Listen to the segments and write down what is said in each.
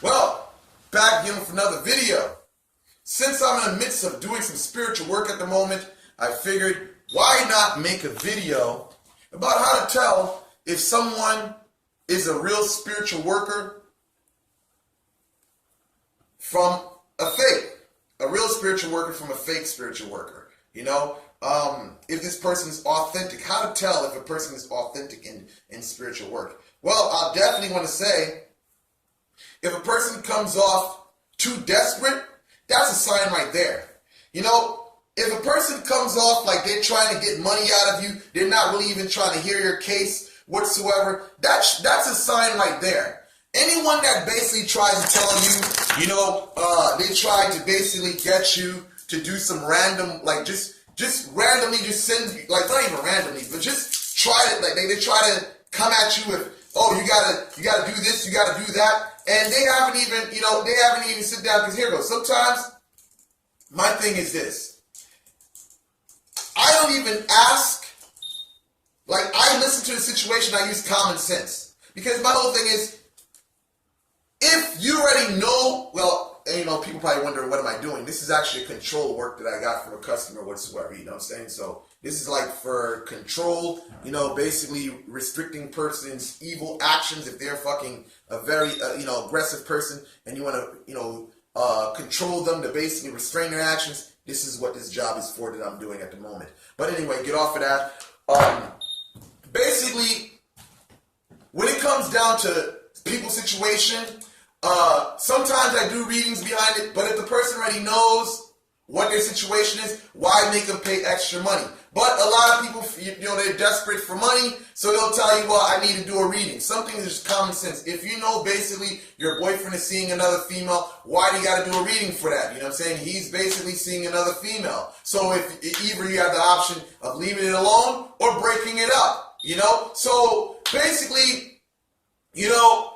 Well, back again with another video. Since I'm in the midst of doing some spiritual work at the moment, I figured, why not make a video about how to tell if someone is a real spiritual worker from a fake. A real spiritual worker from a fake spiritual worker. You know, if this person is authentic. How to tell if a person is authentic in spiritual work. Well, I'll definitely want to say, if a person comes off too desperate, that's a sign right there. You know, if a person comes off like they're trying to get money out of you, they're not really even trying to hear your case whatsoever, that's a sign right there. Anyone that basically tries to tell you, you know, they try to basically get you to do some random, like just randomly just send you, like not even randomly, but just try to, like they try to come at you with, oh, you gotta do this, you gotta do that. And they haven't even sit down, because here goes. Sometimes, my thing is this. I don't even ask, like I listen to the situation, I use common sense. Because my whole thing is, if you already know, well, you know, people probably wonder, what am I doing? This is actually a control work that I got from a customer whatsoever, you know what I'm saying? So this is like for control, you know, basically restricting person's evil actions if they're fucking a very, aggressive person and you want to, control them to basically restrain their actions. This is what this job is for that I'm doing at the moment. But anyway, get off of that. Basically, when it comes down to people's situation, sometimes I do readings behind it, but if the person already knows what their situation is, why make them pay extra money? But a lot of people, they're desperate for money, so they'll tell you, well, I need to do a reading. Something is just common sense. If you know basically your boyfriend is seeing another female, why do you got to do a reading for that? You know what I'm saying? He's basically seeing another female. So if either you have the option of leaving it alone or breaking it up, you know? So basically, you know,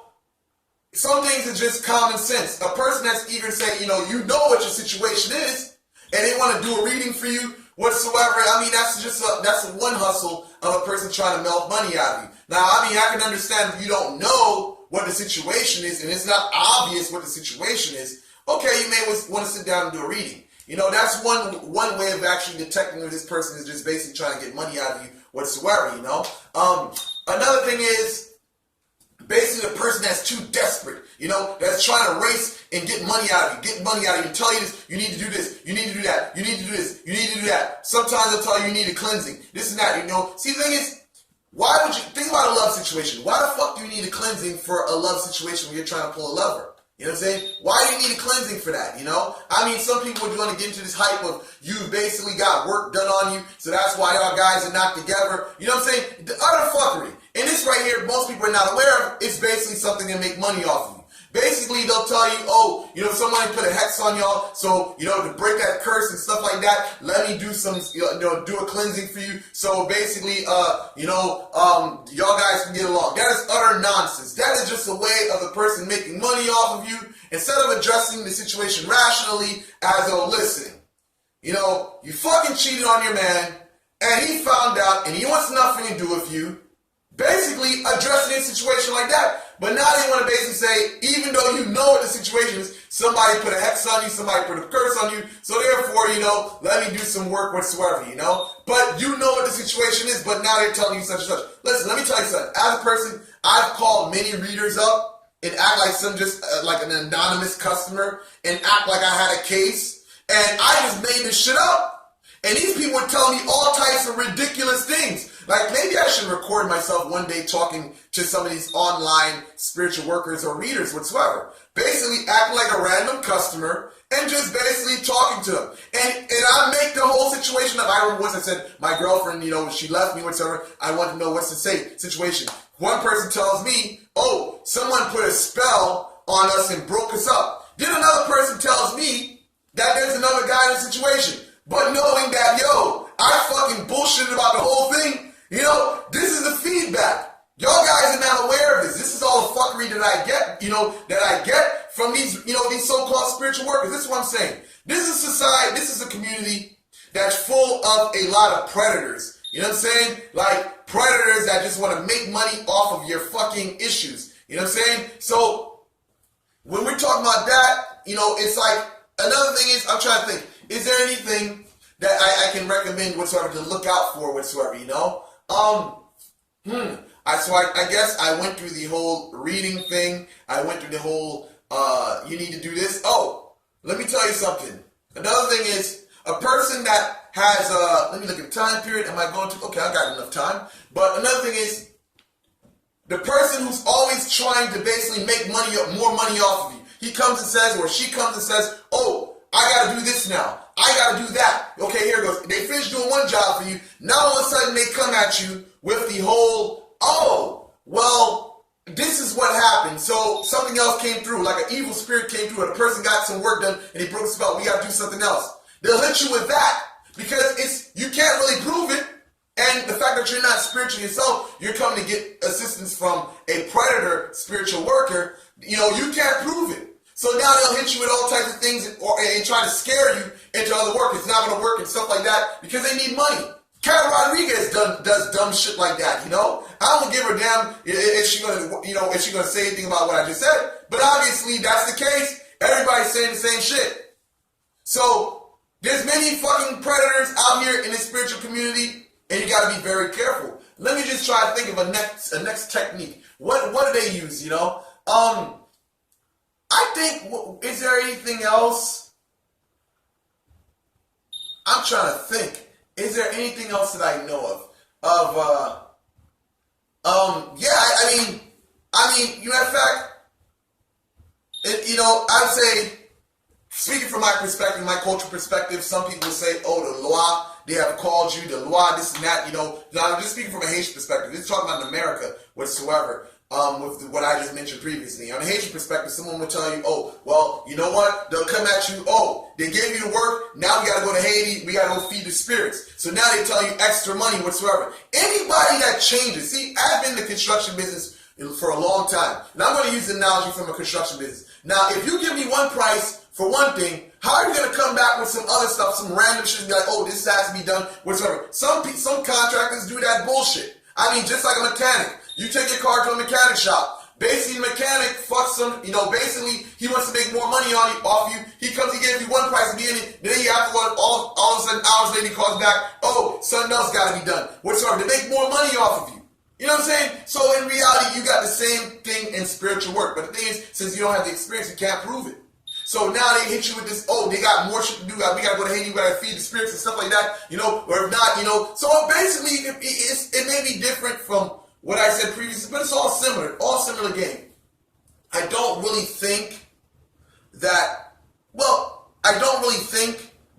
some things are just common sense. A person that's eager to say, you know what your situation is, and they want to do a reading for you whatsoever. I mean, that's one hustle of a person trying to milk money out of you. Now, I mean, I can understand if you don't know what the situation is, and it's not obvious what the situation is. Okay, you may want to sit down and do a reading. You know, that's one way of actually detecting if this person is just basically trying to get money out of you whatsoever, you know. Another thing is, basically the person that's too desperate, you know, that's trying to race and get money out of you, tell you this, you need to do this, you need to do that, you need to do this, you need to do that. Sometimes they'll tell you you need a cleansing, this and that, you know. See, the thing is, why would you, think about a love situation. Why the fuck do you need a cleansing for a love situation when you're trying to pull a lever? You know what I'm saying? Why do you need a cleansing for that, you know? I mean, some people would want to get into this hype of you basically got work done on you, so that's why y'all guys are not together. You know what I'm saying? The utter fuckery. And this right here, most people are not aware of, it's basically something to make money off of you. Basically, they'll tell you, oh, you know, somebody put a hex on y'all, so, you know, to break that curse and stuff like that, let me do some, do a cleansing for you. So basically, y'all guys can get along. That is utter nonsense. That is just a way of the person making money off of you, instead of addressing the situation rationally as, oh, listen, you know, you fucking cheated on your man, and he found out, and he wants nothing to do with you. Basically addressing a situation like that. But now they want to basically say, even though you know what the situation is, somebody put a hex on you, somebody put a curse on you, so therefore, you know, let me do some work whatsoever, you know. But you know what the situation is, but now they're telling you such and such. Listen, let me tell you something. As a person, I've called many readers up and act like some just like an anonymous customer and act like I had a case, and I just made this shit up. And these people were telling me all types of ridiculous things. Like, maybe I should record myself one day talking to some of these online spiritual workers or readers whatsoever. Basically acting like a random customer and just basically talking to them. And I make the whole situation up. I remember once I said, my girlfriend, you know, she left me whatsoever. I want to know what's the situation. One person tells me, oh, someone put a spell on us and broke us up. Then another person tells me that there's another guy in the situation. But knowing that, yo, I fucking bullshitted about the whole thing, you know, this is the feedback. Y'all guys are not aware of this. This is all the fuckery that I get, you know, that I get from these, you know, these so-called spiritual workers. This is what I'm saying. This is society, this is a community that's full of a lot of predators. You know what I'm saying? Like predators that just want to make money off of your fucking issues. You know what I'm saying? So when we're talking about that, it's like, another thing is, I'm trying to think, is there anything that I can recommend whatsoever to look out for whatsoever, So I guess I went through the whole reading thing. I went through the whole, you need to do this. Oh, let me tell you something. Another thing is, a person that has, let me look at the time period. Am I going to, okay, I got enough time. But another thing is, the person who's always trying to basically make more money off of you. He comes and says, or she comes and says, oh, I got to do this now. I got to do that. Okay, here it goes. They finish doing one job for you. Now all of a sudden they come at you with the whole, oh, well, this is what happened. So something else came through, like an evil spirit came through, and a person got some work done, and he broke the spell. We got to do something else. They'll hit you with that because you can't really prove it. And the fact that you're not spiritual yourself, you're coming to get assistance from a predator spiritual worker, you can't prove it. So now they'll hit you with all types of things and try to scare you into other work. It's not going to work and stuff like that because they need money. Kat Rodriguez does dumb shit like that, I don't give her damn if she's going to, if she's going to say anything about what I just said. But obviously that's the case. Everybody's saying the same shit. So there's many fucking predators out here in the spiritual community. And you got to be very careful. Let me just try to think of a next technique. What do they use? I think. Is there anything else? I'm trying to think. Is there anything else that I know of? Yeah. I mean. Matter of fact, I'd say, speaking from my perspective, my cultural perspective, some people say, oh, the loi. They have called you, the loi, this and that, Now, I'm just speaking from a Haitian perspective. This is talking about in America whatsoever, with what I just mentioned previously. On a Haitian perspective, someone will tell you, oh, well, you know what? They'll come at you, oh, they gave you the work, now we got to go to Haiti, we got to go feed the spirits. So now they tell you extra money whatsoever. Anybody that changes, see, I've been in the construction business for a long time, and I'm going to use the analogy from a construction business. Now, if you give me one price for one thing, how are you going to come back with some other stuff, some random shit, and be like, oh, this has to be done, whatsoever? Some contractors do that bullshit. Just like a mechanic. You take your car to a mechanic shop. Basically, the mechanic fucks them, basically, he wants to make more money off you. He gave you one price at the beginning, then you have to go, all of a sudden, hours later, he calls back, oh, something else got to be done, whatsoever, to make more money off of you. You know what I'm saying? So in reality, you got the same thing in spiritual work. But the thing is, since you don't have the experience, you can't prove it. So now they hit you with this, oh, they got more shit to do. We got to go to Haiti, we got to feed the spirits and stuff like that, or if not, So basically, it may be different from what I said previously, but it's all similar game. I don't really think that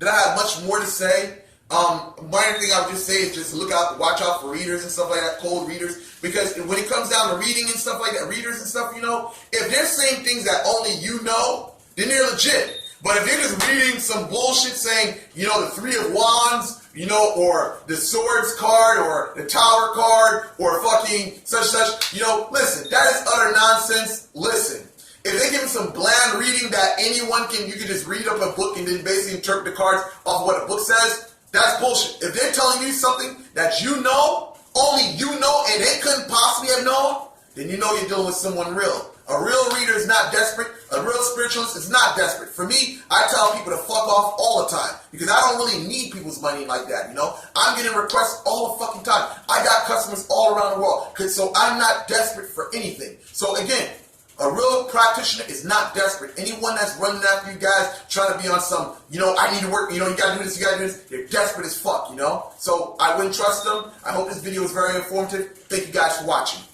I have much more to say. Minor thing I would just say is just watch out for readers and stuff like that, cold readers, because when it comes down to reading and stuff like that, readers and stuff, if they're saying things that only then they're legit. But if they're just reading some bullshit saying, the Three of Wands, or the Swords card, or the Tower card, or fucking such, listen, that is utter nonsense. Listen, if they give me some bland reading that you can just read up a book and then basically interpret the cards off of what the book says, that's bullshit. If they're telling you something that only and they couldn't possibly have known, then you're dealing with someone real. A real reader is not desperate. A real spiritualist is not desperate. For me, I tell people to fuck off all the time because I don't really need people's money like that, I'm getting requests all the fucking time. I got customers all around the world, so I'm not desperate for anything. So again, a real practitioner is not desperate. Anyone that's running after you guys, trying to be on some, I need to work, you gotta do this, they're desperate as fuck, So I wouldn't trust them. I hope this video was very informative. Thank you guys for watching.